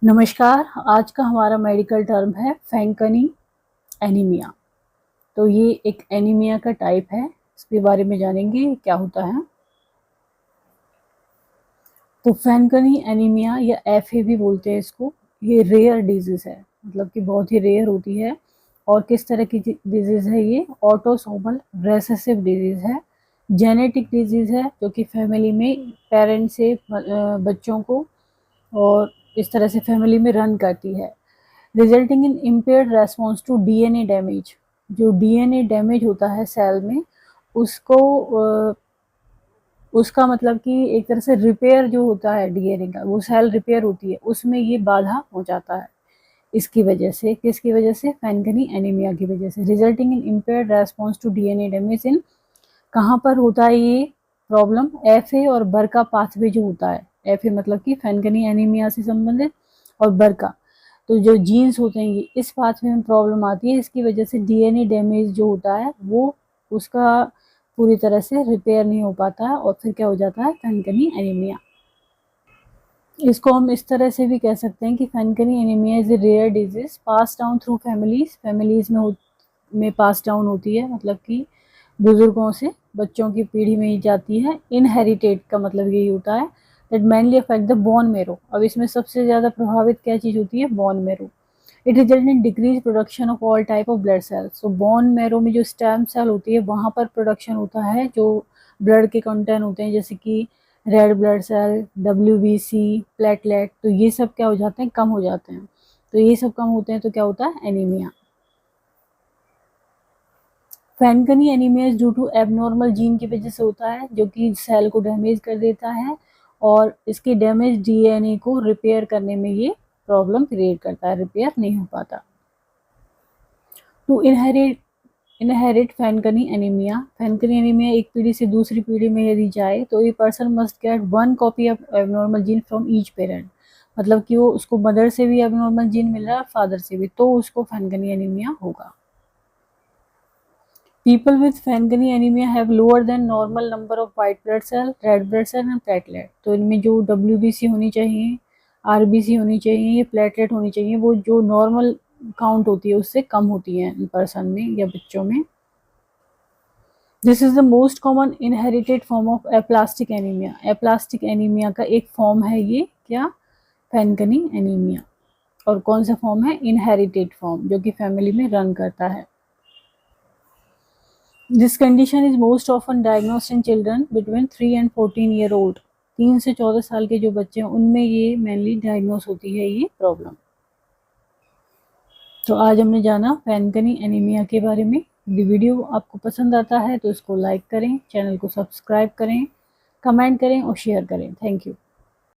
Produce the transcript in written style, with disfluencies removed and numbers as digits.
नमस्कार। आज का हमारा मेडिकल टर्म है फैंकनी एनीमिया। तो ये एक एनीमिया का टाइप है, इसके बारे में जानेंगे क्या होता है। तो फैंकनी एनीमिया या एफए भी बोलते हैं इसको, ये रेयर डिजीज है, मतलब कि बहुत ही रेयर होती है। और किस तरह की डिजीज है ये? ऑटोसोमल रेसेसिव डिजीज है, जेनेटिक डिजीज है, जो कि फैमिली में पेरेंट्स से बच्चों को और इस तरह से फैमिली में रन करती है। Resulting in impaired response to DNA damage. जो डीएनए डैमेज होता है सेल में, उसको उसका मतलब कि एक तरह से रिपेयर जो होता है डीएनए का, वो सेल रिपेयर होती है, उसमें ये बाधा हो जाता है। इसकी वजह से, किसकी वजह से? फैंकनी एनीमिया की वजह से। Resulting in impaired response to DNA damage in, कहाँ पर होता है ये प्रॉब्लम? एफए और बरका पाथवे जो होता है। एफए मतलब कि फैंकनी एनीमिया से संबंधित, और बरका तो जो जीन्स होते हैं ये, इस पाथवे में प्रॉब्लम आती है। इसकी वजह से डीएनए डैमेज जो होता है वो उसका पूरी तरह से रिपेयर नहीं हो पाता है, और फिर क्या हो जाता है? फैंकनी एनीमिया। इसको हम इस तरह से भी कह सकते हैं कि Fanconi anaemia is a rare disease pass down through families. Families में पास डाउन होती है, मतलब कि बुजुर्गों से बच्चों की पीढ़ी में ही जाती है। इनहेरिटेड का मतलब यही होता है that mainly affect the bone marrow. अब इसमें सबसे ज़्यादा प्रभावित क्या चीज़ होती है? Bone marrow. It result in decrease production of all type of blood cells. तो बोन मेरो में जो स्टेम सेल होती है, वहाँ पर प्रोडक्शन होता है जो ब्लड के कंटेंट होते हैं, जैसे कि red blood cell, WBC, platelet. तो ये सब क्या हो जाते हैं? कम हो जाते हैं। तो ये सब कम होते हैं तो क्या होता है? Anaemia. Fanconi anaemia due to abnormal gene की वजह से होता है, जो कि सेल को डैमेज कर देता है, और इसके डैमेज डीएनए को रिपेयर करने में ये प्रॉब्लम क्रिएट करता है, रिपेयर नहीं हो पाता। To inherit Fanconi anaemia. Fanconi anaemia एक पीढ़ी से दूसरी पीढ़ी में यदि जाए तो ये person must get 1 copy of abnormal gene from each parent. मतलब कि वो उसको मदर से भी एबनॉर्मल जीन मिल रहा है, फादर से भी, तो उसको फैंकनी एनीमिया होगा। People with Fanconi anemia have lower than normal number of white blood cell, red blood cell and platelet। तो इनमें जो WBC होनी चाहिए, RBC होनी चाहिए, ये प्लेटलेट होनी चाहिए, वो जो नॉर्मल काउंट होती है उससे कम होती है इन पर्सन में या बच्चों में। This is the most common inherited form of aplastic anaemia. Aplastic anaemia का एक फॉर्म है ये, क्या? फैंकनी एनीमिया। और कौन सा फॉर्म है? इनहेरिटेड फॉर्म, जो कि फैमिली में रन करता है। This condition is most often diagnosed in children between 3 and 14 year old। 3 से 14 साल के जो बच्चे हैं उनमें ये मेनली डायग्नोस होती है ये प्रॉब्लम। तो आज हमने जाना फैंकनी एनीमिया के बारे में। यदि वीडियो आपको पसंद आता है तो इसको लाइक करें, चैनल को सब्सक्राइब करें, कमेंट करें और शेयर करें। Thank you.